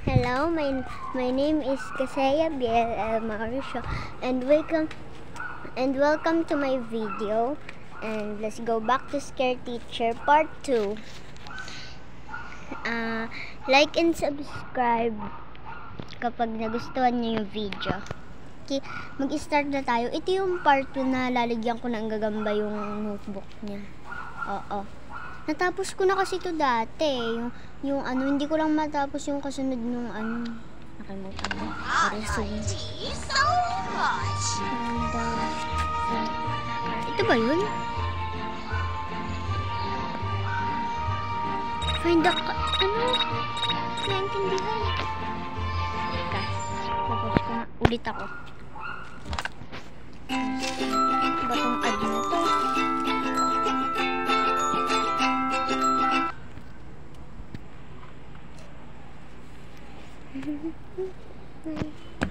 Hello, my name is Kaseya Biel Mauricio, and welcome to my video. And let's go back to Scare Teacher Part 2. Like and subscribe kapag nagustuhan niyo yung video. Okay, mag-start na tayo. Ito yung part 2 na lalagyan ko ng gagamba yung notebook niya. Oo. Natapos ko na kasi ito dati. Yung ano, hindi ko lang matapos yung kasunod nung ano. Nakalimutan ko. So much. Ito ba yun? Find the... Ano? Naintindihan. Teka. Tapos ko na. Ulit ako. Ito ba itong ad na to?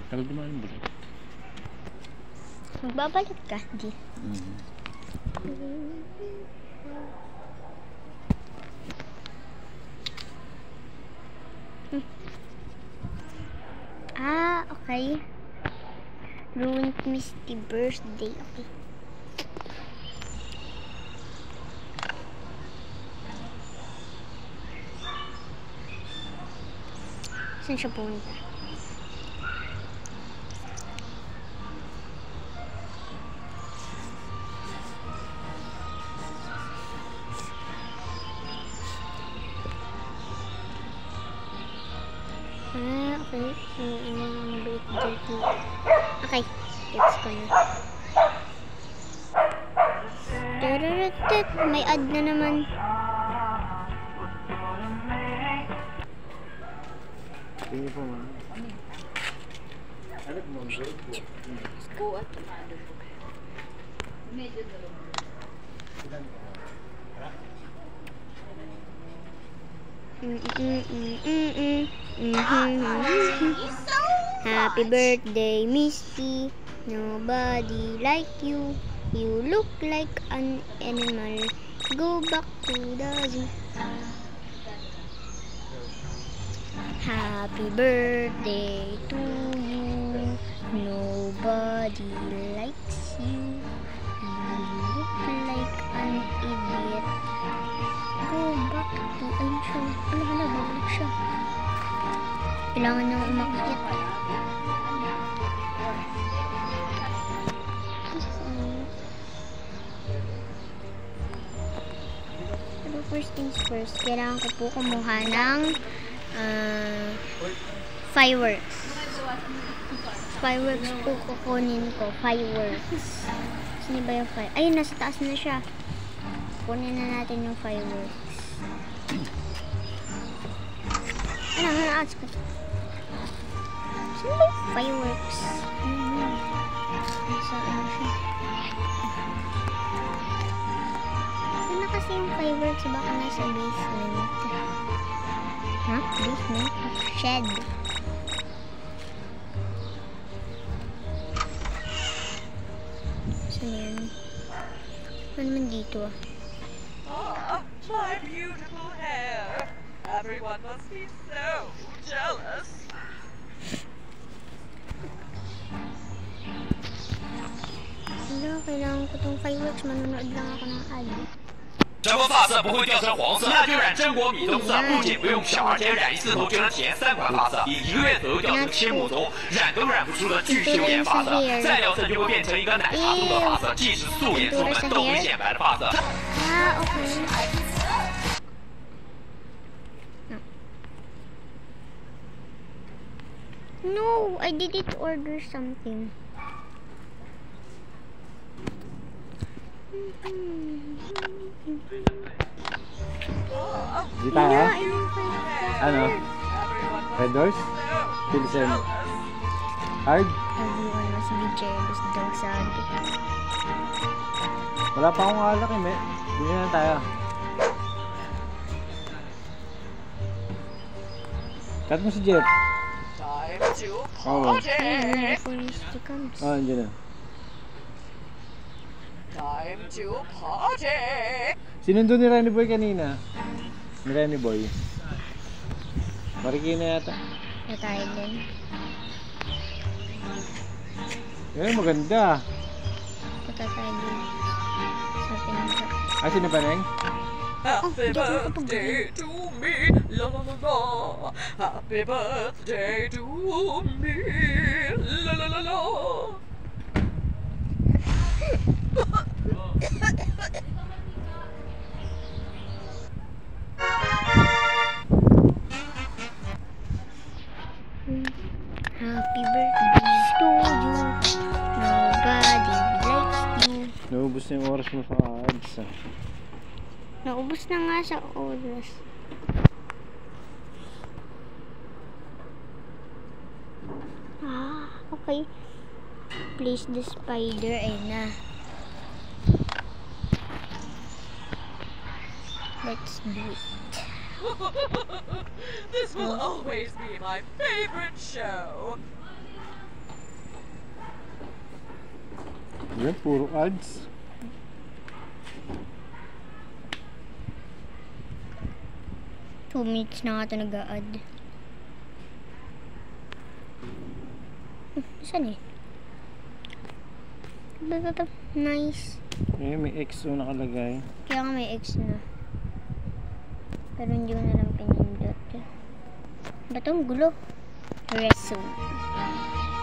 Tagal dumaan yung bulit. Magbabalik ka, di? Okay. Ruined Misty birthday. Okay. Saan siya pumunta? Okay. Okay. Gets ko na. May ad na naman. Tingin po man. Happy birthday, Misty. Nobody like you. You look like an animal. Go back to the zoo. Happy birthday to you. Nobody likes you. You look like an idiot. Go back to... Ayun siya. Hala, babalik siya. Kailangan nang umakyat. Pero first things first, kailangan ko po kumuha ng fireworks. Fireworks po kukunin ko. Fireworks. Saan ba yung fireworks? Ayun, nasa taas na siya. Kunin na natin yung fireworks. Ano, ask ko. Saan ba yung fireworks? Nasa ano siya? Saan na kasi yung fireworks? Baka nasa basement. Ha? Basement? Shed. Saan yan? Ano naman dito ah? Oh, my beautiful hair. Everyone must be so jealous. Wala, kailangan ko tong fireworks. Manonood lang ako ng ad. 什么发色不会掉成黄色？那就染榛果米棕色，不仅不用小，而且染一次头就能体验3款发色，以1个月左右掉成青木棕，染都染不出的巨秀颜发色，再掉色就会变成一个奶茶棕的发色，即使素颜出门都会显白的发色。Okay. No, I didn't order something. Di tayo? Ano? Red Doors? Pilsen. Hard? Everyone must be jealous daw sabi. Wala pa akong alak eh, me. Bili na tayo. Cut mo si Jeff. Time to Oo. party. Oh, andyan na. Time to party! Sinundo ni Renny Boy kanina. Ni Renny Boy. Marikina yata. Na tayo din. Eh, maganda. Punta tayo din. Sa pinagkat. Ah, sino ba, Neng? Happy di ako birthday to me, la la la la. Happy birthday to me, la la la la. Happy birthday to you. Nobody likes you. Naubos na yung oras mo sa ads. Naubos na nga sa oras. Okay. Place the spider. Ayun na. Let's do it. This will always be my favorite show. Yan, puro ads. Two minutes na nga ito nag-a-add. Saan eh? Nice. Eh, may XO nakalagay. Kaya nga may X na. Pero hindi ko na lang pinindot. Ba't ang gulo? Resume.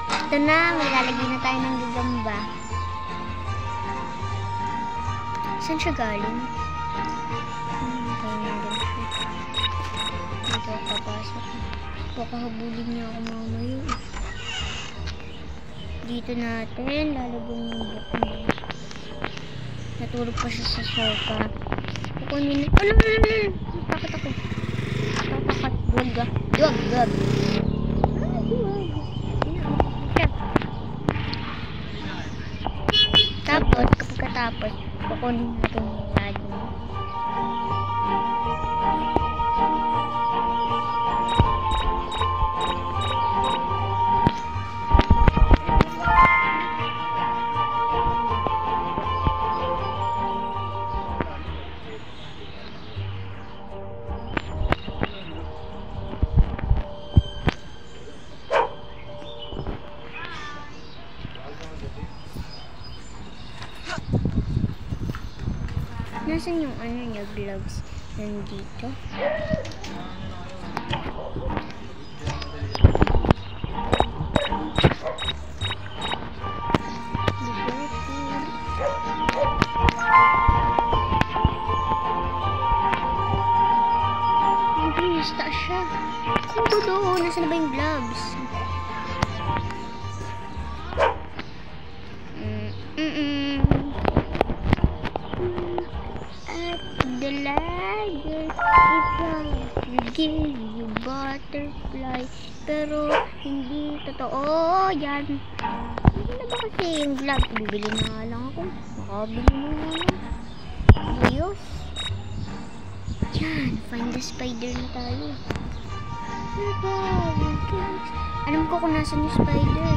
Ito na, may lalagay na tayo ng gagamba. Saan siya galing? Dito ako papasok. Baka habulin niya ako mamaya. Dito natin, lalagyan yung book niya. Natulog pa siya sa sofa. Kukunin na. Takot ako. Takot. Duwag. Tapos, kapag katapos, kukunin natin yung lagi. Nasaan yung ano niya, gloves? Nandito. Nasta siya. Ang gulo. Nasaan na ba yung gloves? The liger, if I will give you butterfly, pero hindi totoo yan. Hindi na ba kasi yung gloves? Bibili na nga lang ako. Makabili na nga lang. Ayos. Yan, find the spider na tayo. Alam ko kung nasan yung spider.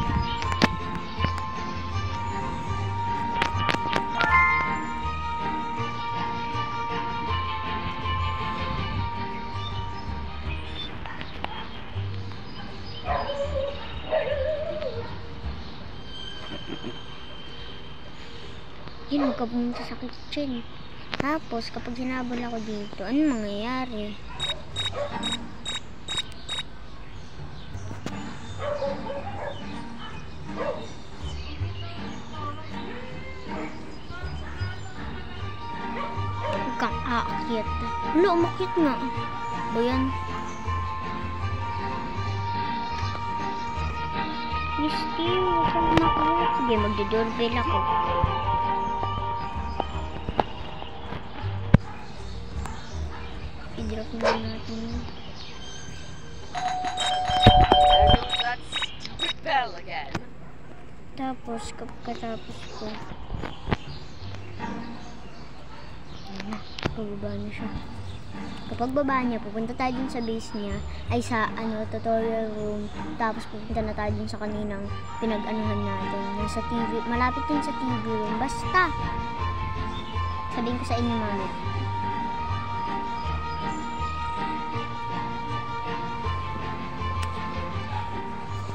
Yun, huwag ka pumunta sa kitchen. Tapos, kapag hinabol ako dito, ano mangyayari? Huwag kang aakyat. Wala, umakyat na. Ba yan? Misty, huwag kang umakyat. Sige, magdodoorbell ako. I-drop na natin. There goes that stupid bell again. Tapos, katapos ko. Ayan na, pababa na siya. Kapag baba niya, pupunta tayo dun sa base niya, ay sa tutorial room. Tapos pupunta na tayo dun sa kaninang pinag-anuhan natin. Nasa TV, malapit yun sa TV room. Basta! Sabihin ko sa inyo mamaya.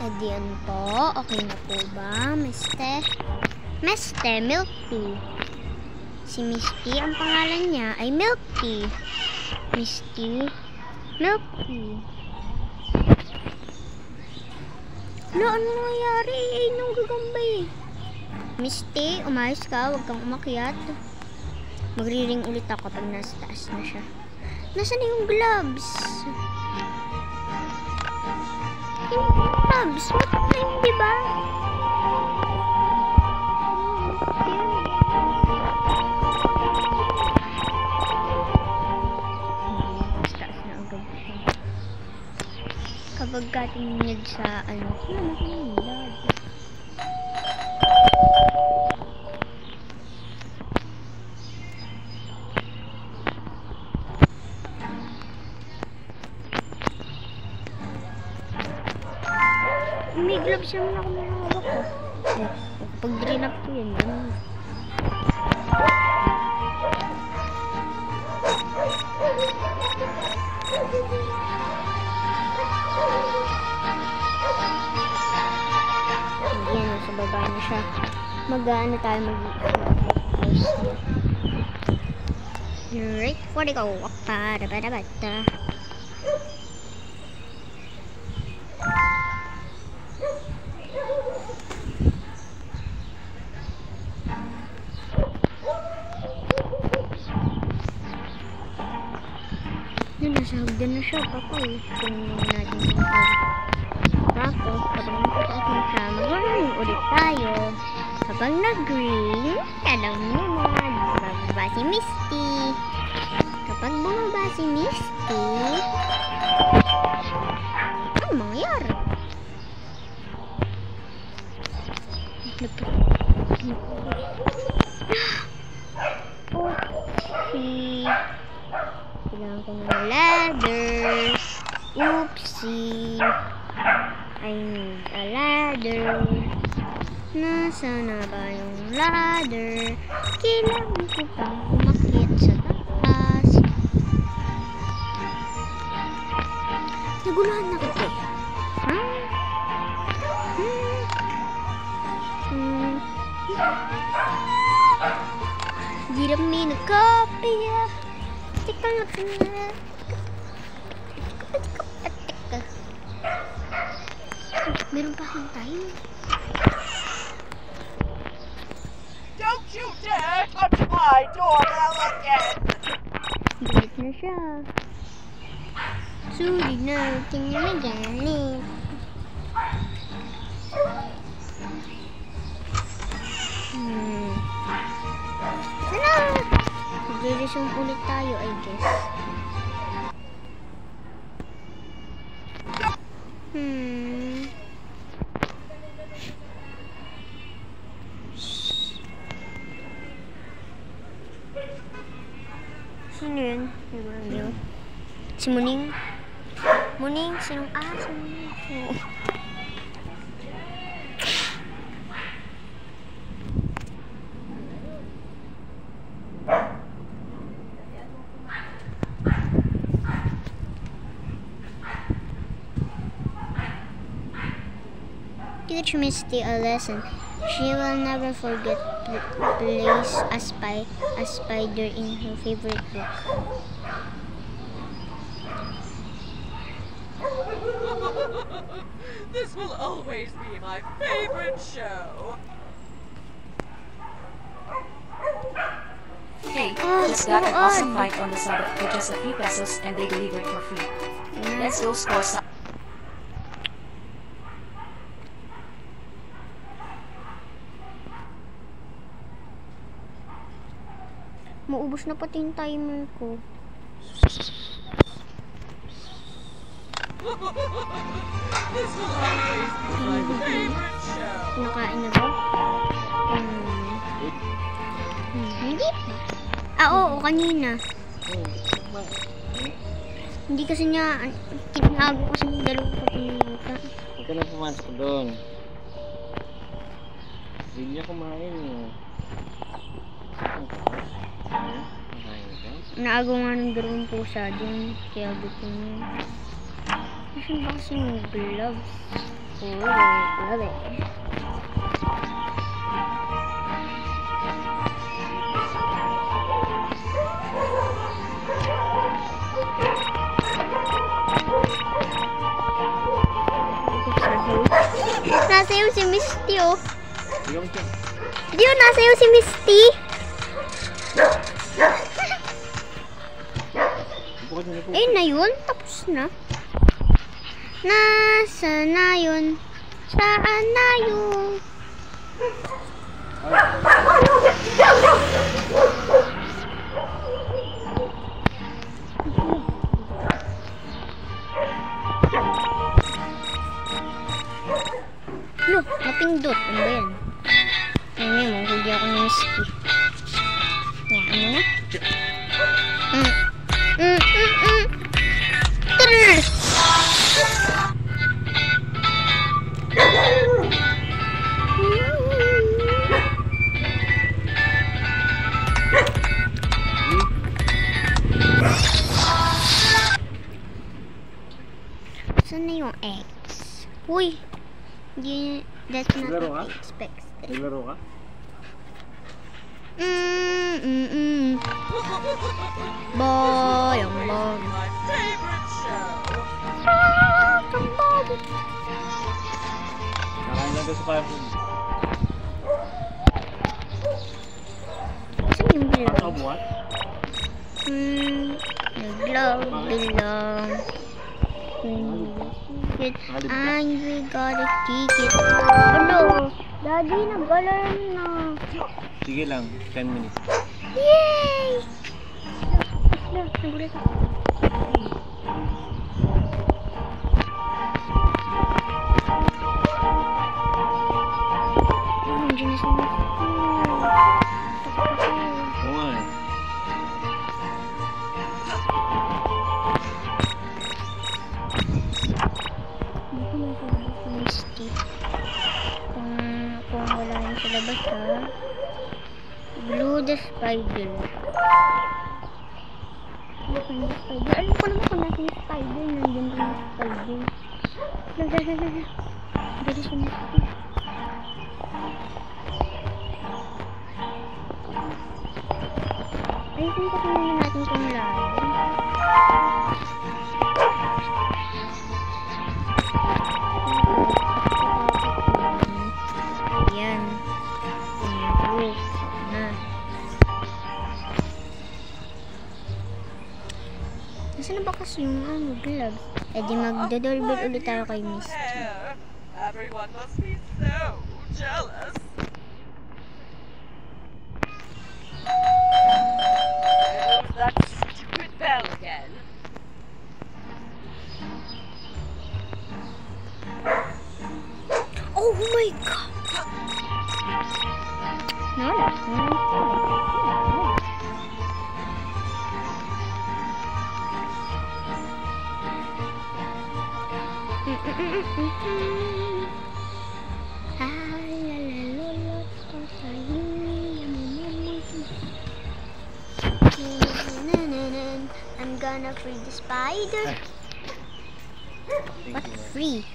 Diyan po. Okay na po ba, Mr. Milk Tea. Si Misty, ang pangalan niya ay Milk Tea. Misty, Milk Tea. Ano nangyayari? Ay, nung gagambay. Misty, umayos ka. Huwag kang umakyat. Magriring ulit ako kapag nasa taas na siya. Nasaan na yung gloves? Yung gloves? Matak na yun, diba? Taas na agad siya. Kapag katingin sa ano, may gloves naman ako na hawak ko. Pag drain up ko yun. Ayan, nasa baba na siya. Mag-ano tayo mag-house niya. Right, for the go. Para-para-bata. Nasa hagdan na siya, papoy. Tingnan natin kung tapos, kapag nakataas na siya, mag-running ulit tayo. Kapag nag-green, alam mo na, bababa si Misty. Kapag bumaba si Misty, ano mangyayari? Oopsie. Kailangan ko ng ladder. Oopsie. I need a ladder. Nasaan na ba yung ladder? Kailangan ko pang umakyat sa taas. Naguluhan na kasi. Ha? Didn't mean a copy. Teka nga. Meron pa akong time. Don't you dare touch my doorbell again! Galit na siya. Sulit na. Tingnan mo galit. Sana! Mag-resume ulit tayo, I guess. Sino yun? Si Muning? Muning? Sinong aso? Teach Misty a lesson. She will never forget to place a spider in her favorite book. This will always be my favorite show. Hey, just got an awesome fight on the side for just a few pesos and they deliver it for free. Let's go score some. Maubos na pati yung timer ko. This will always be my favorite show. Nakain na ba? Hindi pa. Oo, kanina. Hindi kasi niya, tinago kasi ng dalawang kapilimutan. Huwag ka na pumasok doon. Hindi niya kumain eh. Naago nga ng dalawang pusa doon, kaya gusto niya. Nasaan ba kasi yung gloves? Ooh, love it. Nasayaw si Misty, oh. Ikaw siya. Yun, nasayaw si Misty. Bukod na po. Ayun na yun, tapos na. Nasa na yun? Saan na yun? No, napindot. Ano ba yan? Ano yun, hindi ako ni Misty. Yan mo na. Trrr! Saan na yung X? Uy! That's not Naglaro what ka? I expected. Naglaro ka? Boy, ang boy. My favorite show. Ang boy. Nakain lang sa fire food. Saan yung Ano bilog? buwan? Naglaw, bilog. Angry, got a ticket. Ano? Daddy, nag-alarm na. Sige lang, 10 minutes. Yay! Nagulat ako. Nandiyan na si Misty. Oo nga eh. Dito na sa labas si Misty. Kung wala na sa labas, ha? Blue the spider. Blue the spider. Alam ko naman kung nasa yung spider. Nandiyan pa yung spider. Lala. Dali si Misty. Ayusin ko naman natin kung lalo. Yan. Improve na. Nasaan na ba kasi yung gloves? Eh di magdodoorbell ulit tayo kay Misty. Hair. Everyone must be so jealous. Who's that stupid bell again? Oh my god! No. I'm gonna free the spider. What free?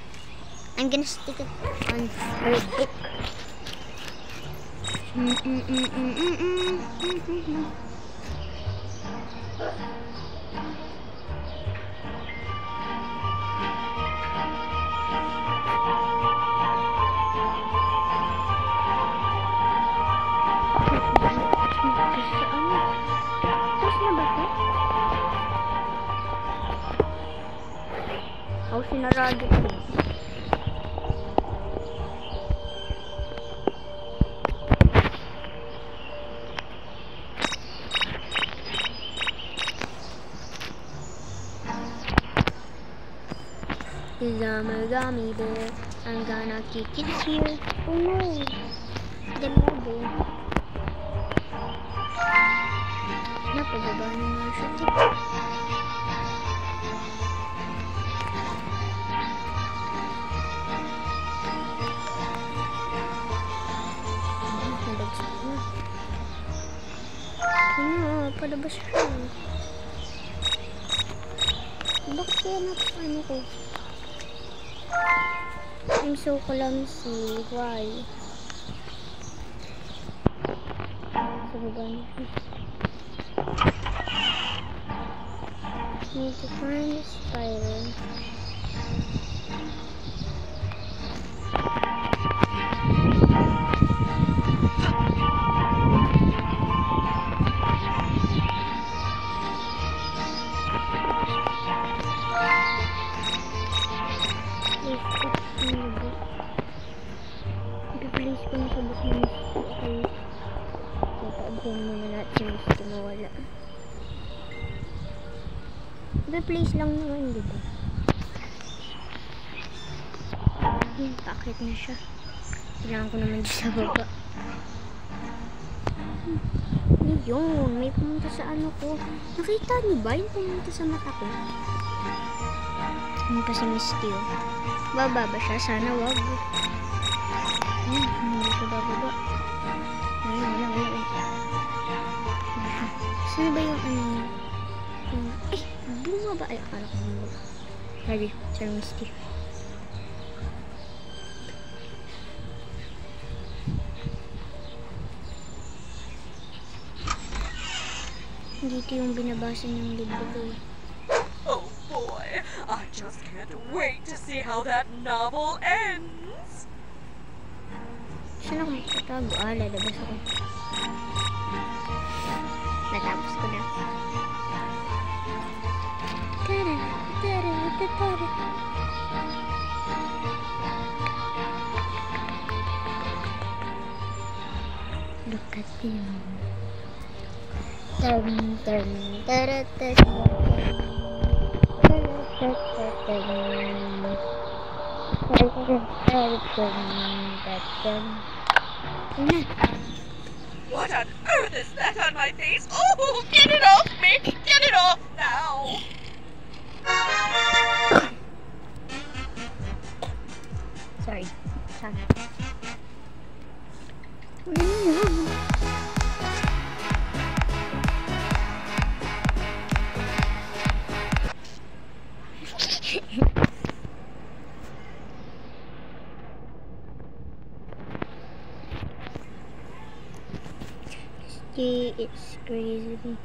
I'm gonna stick it on her book. Tapos na ba ito? Oh, sinarado ko. Gummy bear, I'm gonna kick it here. Oh no, the mobile. Napababa na nga siya. Nabagsak na. Ano, palabas siya. Bakit kaya napaano ko? I'm so clumsy. Why? Sa baba na siya. Need to find the spider. Please kung sabot na Misty. Okay. Tataagyan muna natin si Misty mawala. Please lang naman, diba? Pakit na siya. Kailangan ko naman dyan sa baba. Yun, may pumunta sa ano ko. Nakita niyo ba yung pumunta sa mata ko? Ano pa si Misty, oh. Bababa siya, sana wag. Hindi siya bababa. Ayun. Saan ba yung ano? Bunga ba? Ay, akala ko bunga. Sabi, Sir Misty. Dito yung binabasa niyang libro ko. Oh boy, I just can't wait to see how that novel ends. Saan ako magtatago? Lalabas ako. Natapos ko na. Tara. Look at him. What on earth is that on my face? Oh, get it off me! Get it off now! Sorry. It's crazy.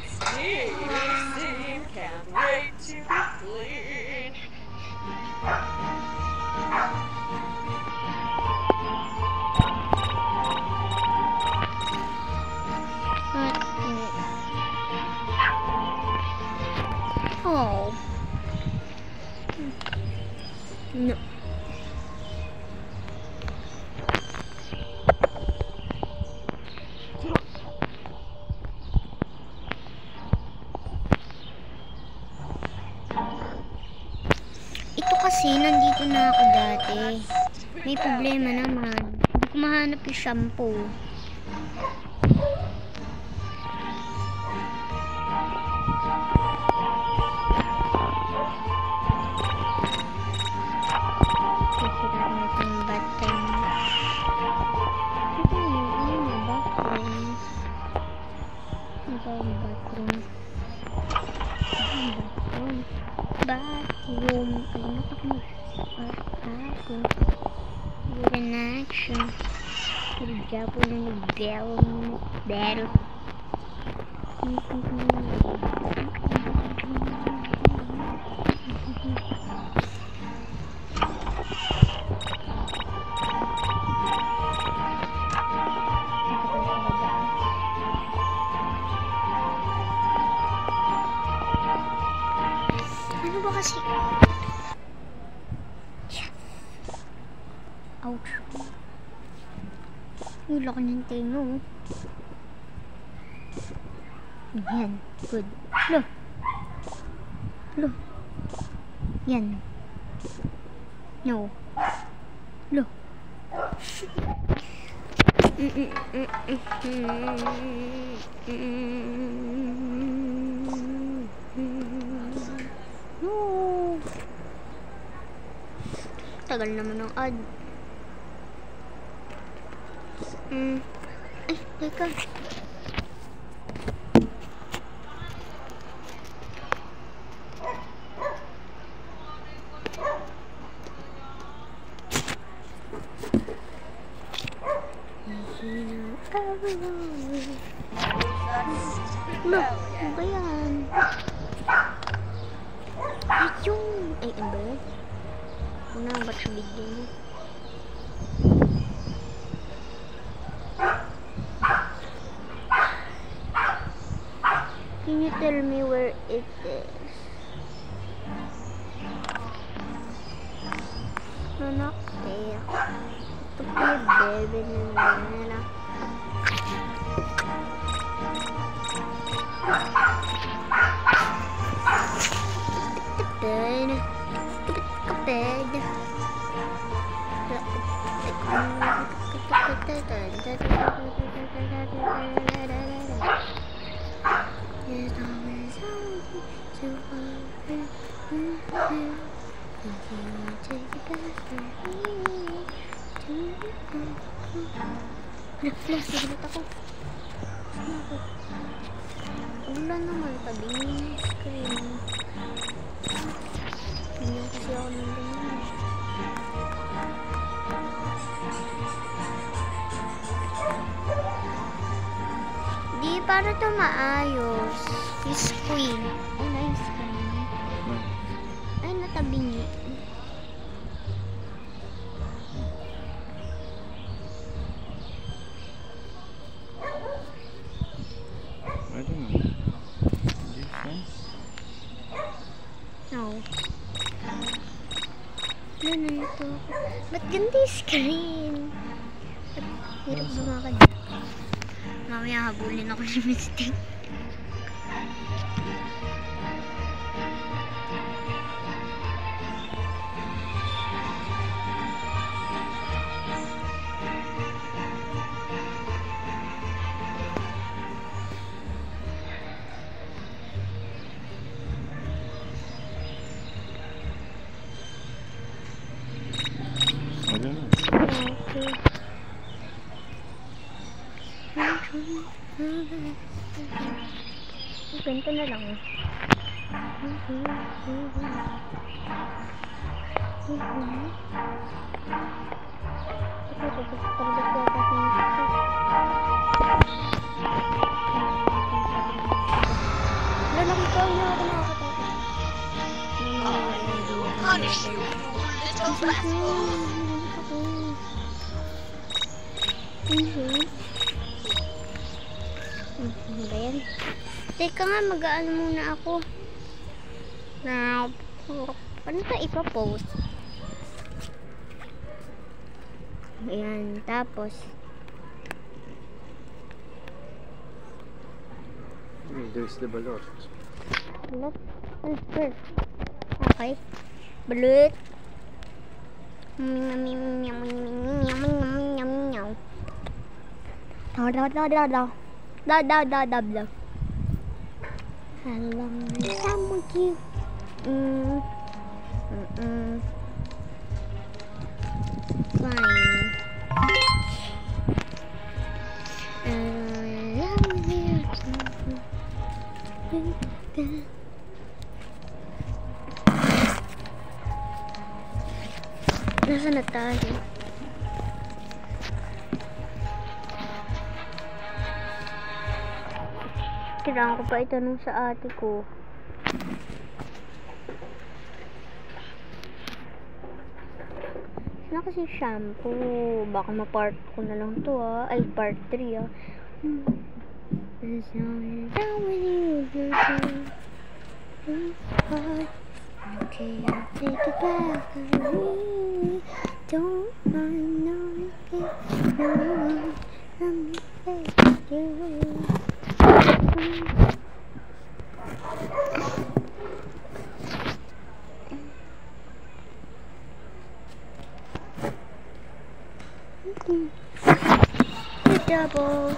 Steam, can't wait to be clean. Oh. No. Ito kasi nandito na ako dati. May problema naman. Hindi ko mahanap yung shampoo. Bathroom. With an action. Nag-gapo na nag-bell. Ano ba kasi? Yes. Ouch. Yung laki ng tenga, oh. Yan. Good. Lo. Yan. No. Lo. No. Tagal naman ng ad. Ay, teka. No, ano ba yan? Ay, yung... Ay, ano ba yan? Ano ang ba't bigyan niya? Can you tell me where it is? Anak, eh. Ito po yung bebe na. Flash, nagulat ako. Wala naman, tabi yung screen. Hindi kasi ako ng ganyan. Di, para ito maayos. Yung screen. Ay, nice screen. Ay, natabi niya. I don't know. This one? No. Ano na ito? Ba't ganda yung screen? Ba't hirap bumakad? Mamaya habulin ako ni Mystic. I don't know. Okay. Ganito na lang. Lalaki ko niya ako nakakatakot. Punish you, little rascal! Ano ba yan? Teka nga, mag-aano muna ako. Paano ito ipapost? Ayan, tapos There's the balot. balot. Okay. Balot. Daw. Alam mo sa mugi. Fine. Nasaan na tayo? Kailangan ko pa itanong sa ate ko. Saan kasi shampoo? Baka ma-part ko na lang to ah. Ay, part 3 ah. Okay, I'll take it back. Don't mind knowing it. No one, let me take you. Double.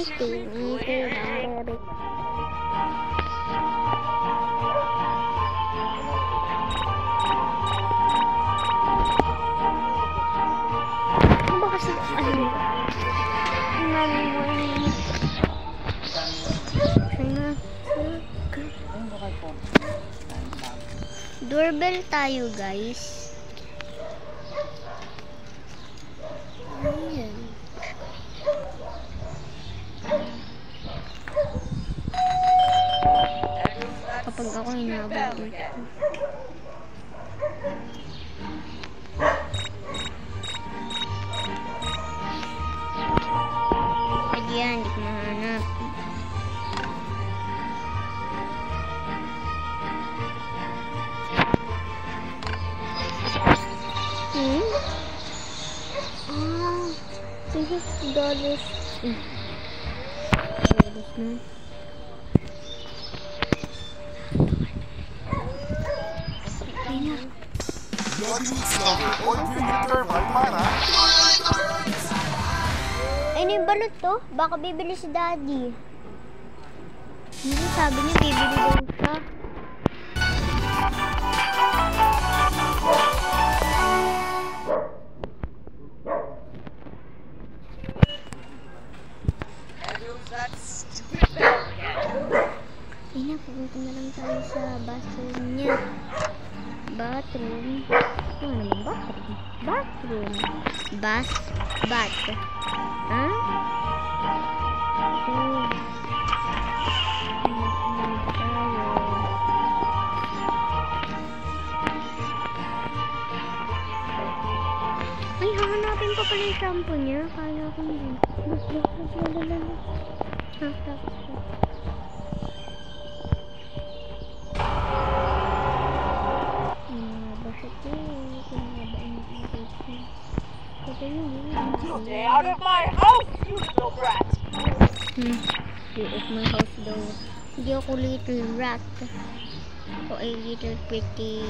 Misty. Ano ba kasi doorbell tayo, guys. Ayan. Kapag ako hinabot dito. Ayan, hindi ko mahanap. $50. Ay, yung balot to. Baka bibili si Daddy. Hindi, sabi niya bibili daw siya. Ay na, pupunta na lang tayo sa bathroom niya. Bathroom. Ano naman bathroom? Bathroom. Bath. Ha? Ay, hahanapin pa pala yung shampoo niya. Kaya ko hindi. Stay out of my house, you little brat! Stay out of my house daw. Hindi ako little rat. Ako ay little pretty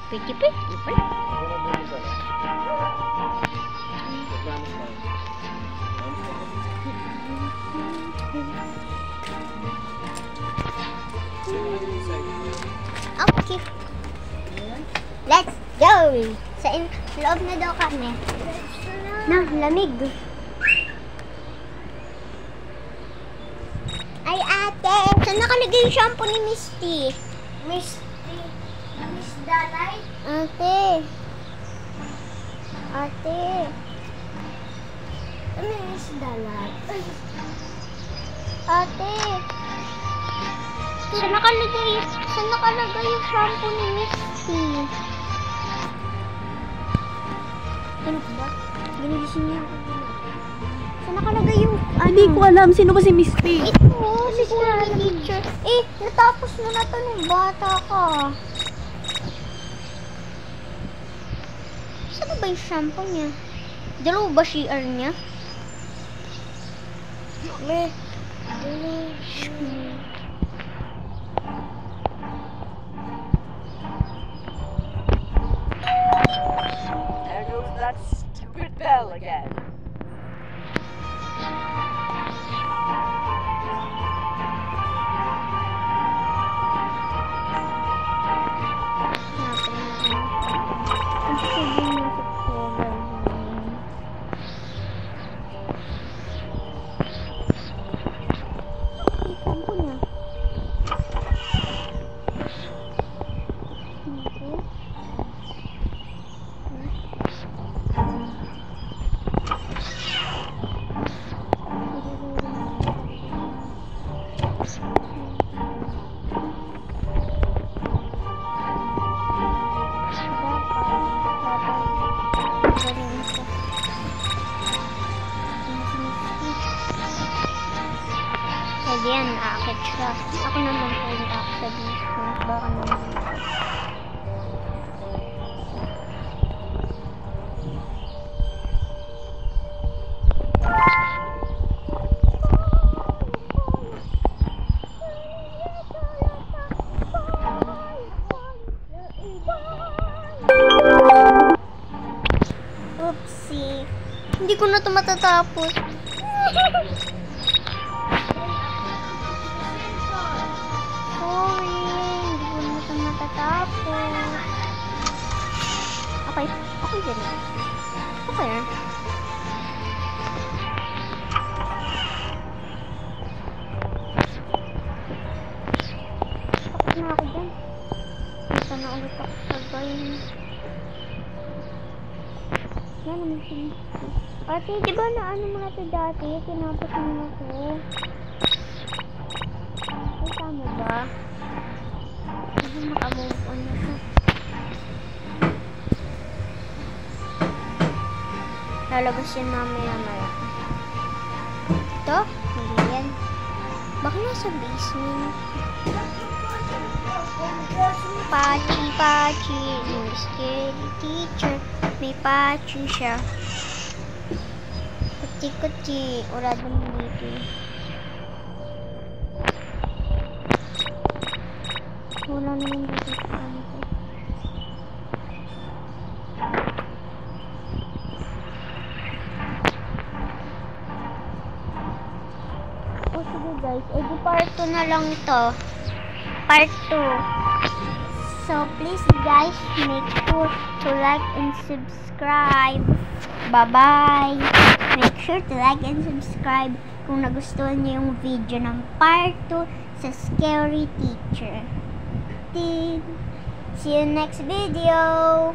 pala. Okay. Let's go! Sa loob na daw kami. Na, lamig. Ay, ate! Saan nakalagay yung shampoo ni Misty? Miss Dalay? Ate! Ano yung Miss Dalay? Ate! Saan nakalagay yung shampoo ni Misty? Ano ba? Ginigising niya ako. Saan nakalagay yung Hindi ko alam. Sino ba si Misty? Ito, si teacher. Eh, natapos mo na ito nung bata ka. Saan ba yung shampoo niya? Dalawa ba CR niya? There goes that stupid bell again. Pwede yan, aakit siya. Ako naman po yung aakit sa basement. Baka naman. Oopsie. Hindi ko na ito matatapos. matapos. Okay. Okay din. Okay yan. Tapos na ako dyan. Punta na ulit ako sa game. Yan naman siya. Ate, di ba na ano mga ito dati? Tinapos mo ako. Ay, tama ba? Ano makamove on na ito? Lalabas yan mamaya-maya. Ito? Hindi yan. Baka nasa basement. Pachi, yung scary teacher. May pachi siya. Kuti-kuti. Wala dun dito. Wala naman dito sa ano ko. Oh, sige guys. Eh, di part 2 na lang to. Part 2. So, please guys, make sure to like and subscribe. Bye-bye! Make sure to like and subscribe kung nagustuhan niyo yung video ng part 2 sa Scary Teacher. See you next video!